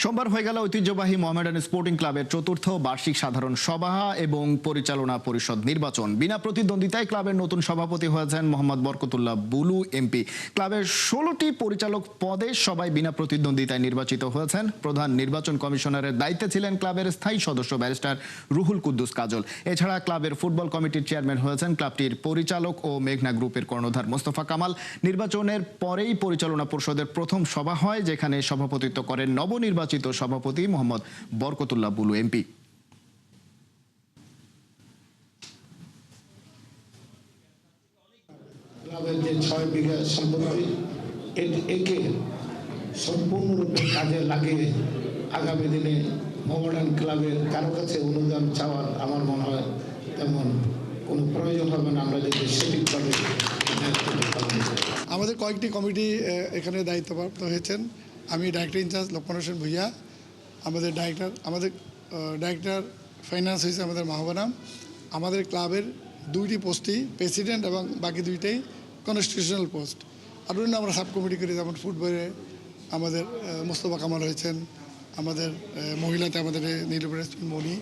সোমবার হয়ে গেল ঐতিহ্যবাহী মোহামেডান স্পোর্টিং ক্লাবের চতুর্থ বার্ষিক সাধারণ সভা এবং পরিচালনা পরিষদ নির্বাচন। বিনা প্রতিদ্বন্দ্বিতায় ক্লাবের নতুন সভাপতি হয়েছেন মোহাম্মদ বরকতুল্লাহ বুলু এমপি। ক্লাবের 16টি পরিচালক পদে সবাই বিনা প্রতিদ্বন্দ্বিতায় নির্বাচিত হয়েছেন। প্রধান নির্বাচন কমিশনারের দায়িত্বে ছিলেন ক্লাবের স্থায়ী সদস্য ব্যারিস্টার রুহুল কুদ্দুস কাজল। এছাড়া ক্লাবের ফুটবল কমিটির চেয়ারম্যান হয়েছেন ক্লাবটির পরিচালক ও মেঘনা গ্রুপের কর্ণধার মোস্তফা কামাল। নির্বাচনের পরেই পরিচালনা পরিষদের প্রথম সভা হয়, যেখানে সভাপতিত্ব করেন নবনির্বাচিত সভাপতি মোহাম্মদ বরকতুল্লাহ বুলু এমপি। ক্লাবের যে 6 বিঘা সম্পত্তি একে সম্পূর্ণরূপে কাজে লাগিয়ে আগামী দিনে মোহামেডান ক্লাবের কারো কাছে অনুদান চাওয়ার আমার মনে হয় তেমন কোনো প্রয়োজন হবে না। আমরা যদি সঠিকভাবে আমাদের কয়েকটি কমিটি এখানে দায়িত্বপ্রাপ্ত হয়েছেন। আমি ডাইরেক্টর ইনচার্জ লক্ষ্মণ হোসেন ভুইয়া, আমাদের ডাইরেক্টর ফাইন্যান্স হয়েছে আমাদের মাহবানাম। আমাদের ক্লাবের 2টি পোস্টই প্রেসিডেন্ট এবং বাকি 2টাই কনস্টিটিউশনাল পোস্ট। আর অন্য আমরা সাব কমিটি করি, যেমন ফুটবলে আমাদের মোস্তফা কামাল হয়েছেন, আমাদের মহিলাতে আমাদের নীলুপের মণি।